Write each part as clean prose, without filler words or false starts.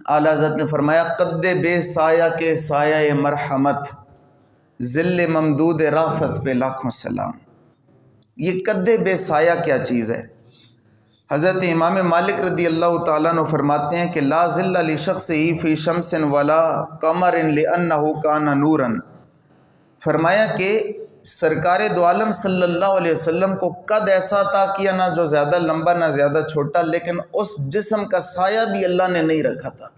اعلیٰ حضرت نے فرمایا قد بے سایہ کے سایہ مرحمت، ذل ممدود رافت پہ لاکھوں سلام۔ یہ قد بے سایہ کیا چیز ہے؟ حضرت امام مالک رضی اللہ تعالیٰ عنہ فرماتے ہیں کہ لا ظل لشخص فی شمس ولا قمر لأنہ کان نورا۔ فرمایا کہ سرکار دو عالم صلی اللہ علیہ وسلم کو قد ایسا عطا کیا، نہ جو زیادہ لمبا نہ زیادہ چھوٹا، لیکن اس جسم کا سایہ بھی اللہ نے نہیں رکھا تھا۔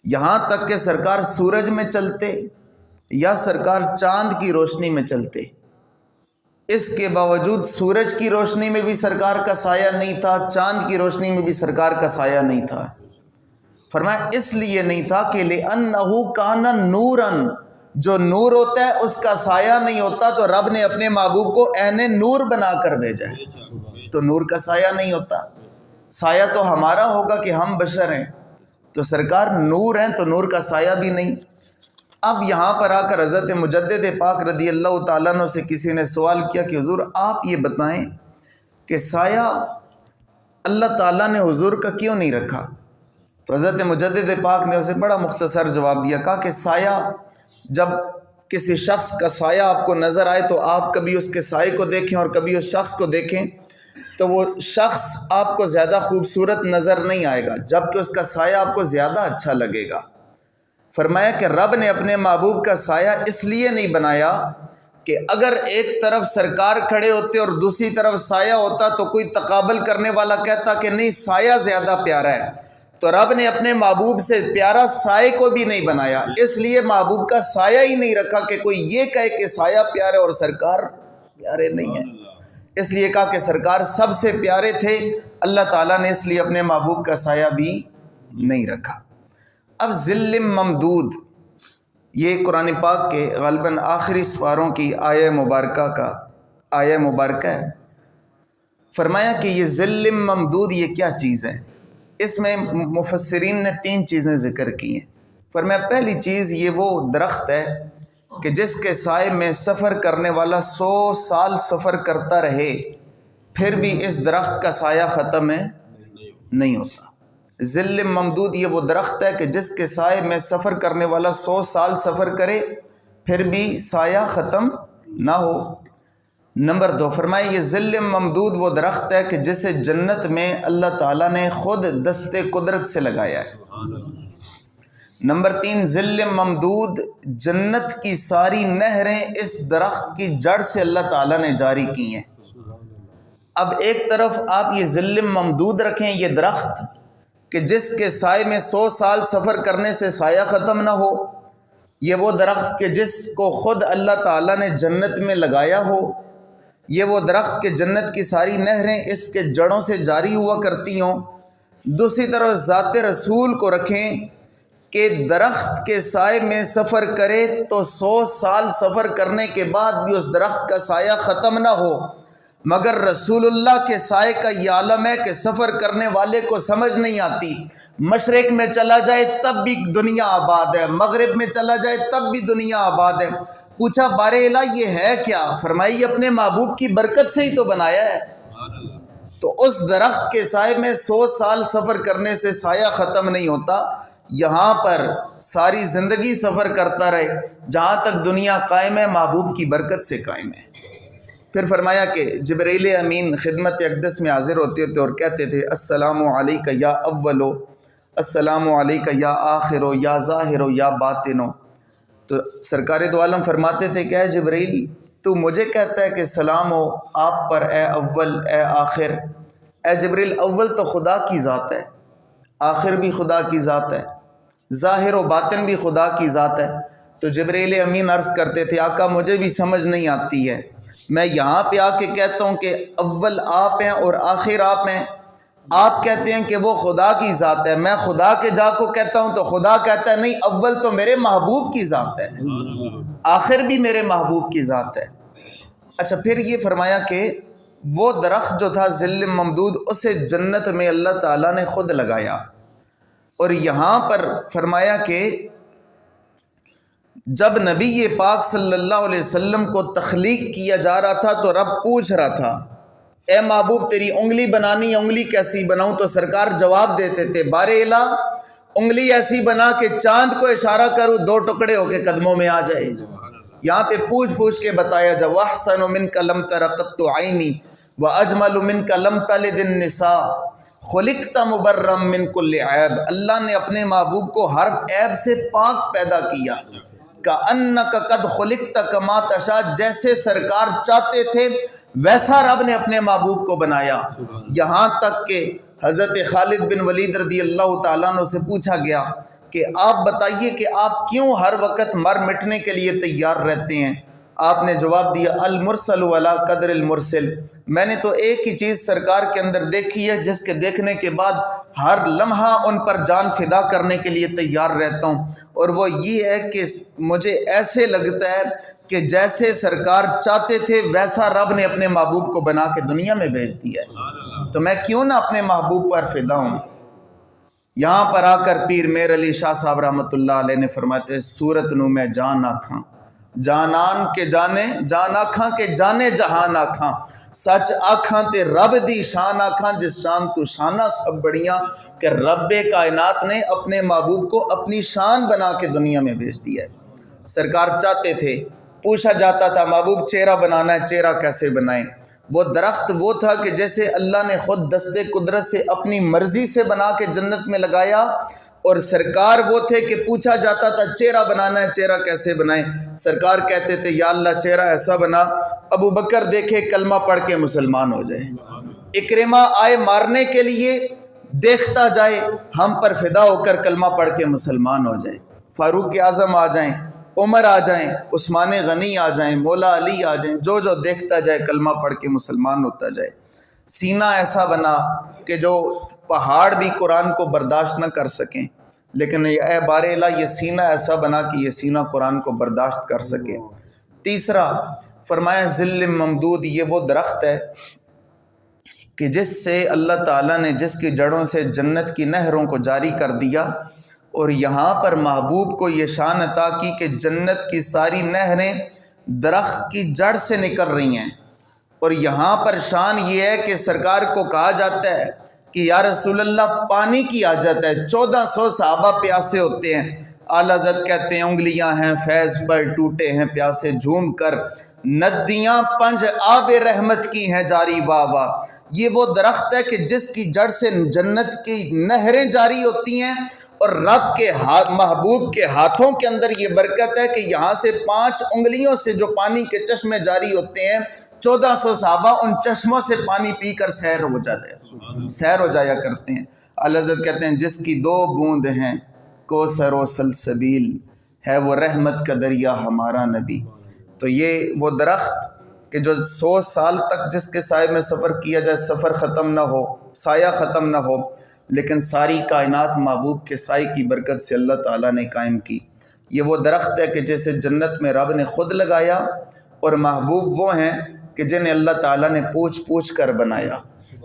یہاں تک کہ سرکار سورج میں چلتے یا سرکار چاند کی روشنی میں چلتے، اس کے باوجود سورج کی روشنی میں بھی سرکار کا سایہ نہیں تھا، چاند کی روشنی میں بھی سرکار کا سایہ نہیں تھا۔ فرمایا اس لیے نہیں تھا کہ لِأَنَّهُ كَانَ نُورًا، جو نور ہوتا ہے اس کا سایہ نہیں ہوتا، تو رب نے اپنے محبوب کو عین نور بنا کر بھیجا ہے، تو نور کا سایہ نہیں ہوتا۔ سایہ تو ہمارا ہوگا کہ ہم بشر ہیں، تو سرکار نور ہیں تو نور کا سایہ بھی نہیں۔ اب یہاں پر آ کر حضرت مجدد پاک رضی اللہ تعالیٰ عنہ سے کسی نے سوال کیا کہ حضور آپ یہ بتائیں کہ سایہ اللہ تعالیٰ نے حضور کا کیوں نہیں رکھا؟ تو حضرت مجدد پاک نے اسے بڑا مختصر جواب دیا، کہا کہ سایہ، جب کسی شخص کا سایہ آپ کو نظر آئے تو آپ کبھی اس کے سائے کو دیکھیں اور کبھی اس شخص کو دیکھیں تو وہ شخص آپ کو زیادہ خوبصورت نظر نہیں آئے گا، جبکہ اس کا سایہ آپ کو زیادہ اچھا لگے گا۔ فرمایا کہ رب نے اپنے محبوب کا سایہ اس لیے نہیں بنایا کہ اگر ایک طرف سرکار کھڑے ہوتے اور دوسری طرف سایہ ہوتا تو کوئی تقابل کرنے والا کہتا کہ نہیں سایہ زیادہ پیارا ہے، تو رب نے اپنے محبوب سے پیارا سائے کو بھی نہیں بنایا، اس لیے محبوب کا سایہ ہی نہیں رکھا کہ کوئی یہ کہے کہ سایہ پیارے اور سرکار پیارے نہیں ہیں۔ اس لیے کہا کہ سرکار سب سے پیارے تھے، اللہ تعالیٰ نے اس لیے اپنے محبوب کا سایہ بھی نہیں رکھا۔ اب ذل ممدود، یہ قرآن پاک کے غالباً آخری سپاروں کی آیہ مبارکہ ہے۔ فرمایا کہ یہ ذل ممدود یہ کیا چیز ہے؟ اس میں مفسرین نے 3 چیزیں ذکر کی ہیں۔ فرمایا پہلی چیز یہ وہ درخت ہے کہ جس کے سائے میں سفر کرنے والا 100 سال سفر کرتا رہے پھر بھی اس درخت کا سایہ ختم نہیں ہوتا۔ ذل ممدود یہ وہ درخت ہے کہ جس کے سائے میں سفر کرنے والا 100 سال سفر کرے پھر بھی سایہ ختم نہ ہو۔ نمبر 2 فرمایا یہ ذل ممدود وہ درخت ہے کہ جسے جنت میں اللہ تعالیٰ نے خود دست قدرت سے لگایا ہے۔ نمبر 3 ذل ممدود جنت کی ساری نہریں اس درخت کی جڑ سے اللہ تعالیٰ نے جاری کی ہیں۔ اب ایک طرف آپ یہ ذل ممدود رکھیں، یہ درخت کہ جس کے سائے میں 100 سال سفر کرنے سے سایہ ختم نہ ہو، یہ وہ درخت کہ جس کو خود اللہ تعالیٰ نے جنت میں لگایا ہو، یہ وہ درخت کہ جنت کی ساری نہریں اس کے جڑوں سے جاری ہوا کرتی ہوں۔ دوسری طرف ذات رسول کو رکھیں کہ درخت کے سائے میں سفر کرے تو 100 سال سفر کرنے کے بعد بھی اس درخت کا سایہ ختم نہ ہو، مگر رسول اللہ کے سائے کا یہ عالم ہے کہ سفر کرنے والے کو سمجھ نہیں آتی، مشرق میں چلا جائے تب بھی دنیا آباد ہے، مغرب میں چلا جائے تب بھی دنیا آباد ہے۔ پوچھا بار الہ یہ ہے کیا؟ فرمائی اپنے محبوب کی برکت سے ہی تو بنایا ہے۔ تو اس درخت کے سائے میں 100 سال سفر کرنے سے سایہ ختم نہیں ہوتا، یہاں پر ساری زندگی سفر کرتا رہے، جہاں تک دنیا قائم ہے محبوب کی برکت سے قائم ہے۔ پھر فرمایا کہ جبریل امین خدمت اقدس میں حاضر ہوتے تھے اور کہتے تھے السلام علیکہ یا اولو، السلام علیکہ یا آخرو، یا ظاہرو یا باطنو۔ تو سرکار دو عالم فرماتے تھے کہ اے جبریل تو مجھے کہتا ہے کہ سلام ہو آپ پر اے اول اے آخر۔ اے جبریل اول تو خدا کی ذات ہے، آخر بھی خدا کی ذات ہے، ظاہر و باطن بھی خدا کی ذات ہے۔ تو جبریل امین عرض کرتے تھے آقا مجھے بھی سمجھ نہیں آتی ہے، میں یہاں پہ آ کے کہتا ہوں کہ اول آپ ہیں اور آخر آپ ہیں، آپ کہتے ہیں کہ وہ خدا کی ذات ہے، میں خدا کے جا کو کہتا ہوں تو خدا کہتا ہے نہیں اول تو میرے محبوب کی ذات ہے، آخر بھی میرے محبوب کی ذات ہے۔ اچھا پھر یہ فرمایا کہ وہ درخت جو تھا ذل ممدود اسے جنت میں اللہ تعالیٰ نے خود لگایا، اور یہاں پر فرمایا کہ جب نبی پاک صلی اللہ علیہ وسلم کو تخلیق کیا جا رہا تھا تو رب پوچھ رہا تھا اے محبوب تیری انگلی بنانی، انگلی کیسی بناؤں؟ تو سرکار جواب دیتے تھے بار الہ انگلی ایسی بنا کہ چاند کو اشارہ کروں 2 ٹکڑے ہو کے قدموں میں آ جائے۔ یہاں پہ پوچھ کے بتایا جا وَأَحْسَنُ مِنْكَ لَمْ تَرَ قَطُّ عَيْنِي وَأَجْمَلُ مِنْكَ لَمْ تَلِدِ النِّسَاءُ خُلِقْتَ مُبَرًّا مِنْ كُلِّ عیب۔ اللہ نے اپنے محبوب کو ہر عیب سے پاک پیدا کیا۔ کَأَنَّكَ قَدْ خُلِقْتَ كَمَا تَشَاءُ، جیسے سرکار چاہتے تھے ویسا رب نے اپنے محبوب کو بنایا۔ یہاں تک کہ حضرت خالد بن ولید رضی اللہ تعالیٰ عنہ سے پوچھا گیا کہ آپ بتائیے کہ آپ کیوں ہر وقت مر مٹنے کے لیے تیار رہتے ہیں؟ آپ نے جواب دیا المرسل ولا قدر المرسل، میں نے تو ایک ہی چیز سرکار کے اندر دیکھی ہے جس کے دیکھنے کے بعد ہر لمحہ ان پر جان فدا کرنے کے لیے تیار رہتا ہوں، اور وہ یہ ہے کہ مجھے ایسے لگتا ہے کہ جیسے سرکار چاہتے تھے ویسا رب نے اپنے محبوب کو بنا کے دنیا میں بھیج دیا ہے، تو میں کیوں نہ اپنے محبوب پر فدا ہوں۔ یہاں پر آ کر پیر میر علی شاہ صاحب رحمۃ اللہ علیہ نے فرماتے صورت نو میں جان آکھاں جانان کے جانے، جان آکھاں کے جانے جہان آکھاں، سچ آکھاں تے رب دی شان آکھاں، جس شان تو شانہ سب بڑیاں، کہ رب کائنات نے اپنے محبوب کو اپنی شان بنا کے دنیا میں بھیج دیا ہے۔ سرکار چاہتے تھے، پوچھا جاتا تھا محبوب چہرہ بنانا ہے، چہرہ کیسے بنائیں؟ وہ درخت وہ تھا کہ جیسے اللہ نے خود دست قدرت سے اپنی مرضی سے بنا کے جنت میں لگایا، اور سرکار وہ تھے کہ پوچھا جاتا تھا چہرہ بنانا ہے، چہرہ کیسے بنائیں؟ سرکار کہتے تھے یا اللہ چہرہ ایسا بنا ابو بکر دیکھے کلمہ پڑھ کے مسلمان ہو جائے، اکرمہ آئے مارنے کے لیے دیکھتا جائے ہم پر فدا ہو کر کلمہ پڑھ کے مسلمان ہو جائے، فاروق اعظم آ جائیں، عمر آ جائیں، عثمان غنی آ جائیں، مولا علی آ جائیں، جو دیکھتا جائے کلمہ پڑھ کے مسلمان ہوتا جائے۔ سینہ ایسا بنا کہ جو پہاڑ بھی قرآن کو برداشت نہ کر سکیں، لیکن اے بار الہ یہ سینہ ایسا بنا کہ یہ سینہ قرآن کو برداشت کر سکے۔ تیسرا فرمایا ظل ممدود، یہ وہ درخت ہے کہ جس سے اللہ تعالیٰ نے جس کی جڑوں سے جنت کی نہروں کو جاری کر دیا، اور یہاں پر محبوب کو یہ شان عطا کی کہ جنت کی ساری نہریں درخت کی جڑ سے نکل رہی ہیں، اور یہاں پر شان یہ ہے کہ سرکار کو کہا جاتا ہے کہ یا رسول اللہ پانی کی حاجت ہے، 1400 صحابہ پیاسے ہوتے ہیں، اعلیٰ حضرت کہتے ہیں انگلیاں ہیں فیض پر ٹوٹے ہیں پیاسے جھوم کر، ندیاں پنج آب رحمت کی ہیں جاری واہ واہ۔ یہ وہ درخت ہے کہ جس کی جڑ سے جنت کی نہریں جاری ہوتی ہیں، اور رب کے محبوب کے ہاتھوں کے اندر یہ برکت ہے کہ یہاں سے 5 انگلیوں سے جو پانی کے چشمے جاری ہوتے ہیں، 1400 صحابہ ان چشموں سے پانی پی کر سیر ہو جایا کرتے ہیں۔ اعلیٰ حضرت کہتے ہیں جس کی 2 بوند ہیں کوثر و سلسبیل، ہے وہ رحمت کا دریا ہمارا نبی۔ تو یہ وہ درخت کہ جو 100 سال تک جس کے سائے میں سفر کیا جائے سفر ختم نہ ہو، سایہ ختم نہ ہو، لیکن ساری کائنات محبوب کے سائے کی برکت سے اللہ تعالیٰ نے قائم کی۔ یہ وہ درخت ہے کہ جیسے جنت میں رب نے خود لگایا، اور محبوب وہ ہیں کہ جنہیں اللہ تعالیٰ نے پوچھ کر بنایا۔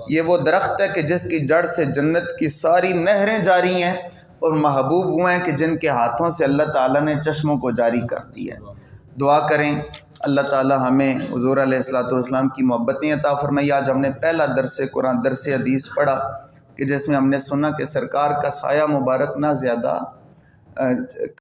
یہ وہ درخت ہے کہ جس کی جڑ سے جنت کی ساری نہریں جاری ہیں، اور محبوب وہ ہیں کہ جن کے ہاتھوں سے اللہ تعالیٰ نے چشموں کو جاری کر دی ہے۔ دعا کریں اللہ تعالیٰ ہمیں حضور علیہ الصلوۃ والسلام کی محبتیں عطا فرمائی۔ آج ہم نے پہلا درس قرآن درس حدیث پڑھا کہ جس میں ہم نے سنا کہ سرکار کا سایہ مبارک نہ زیادہ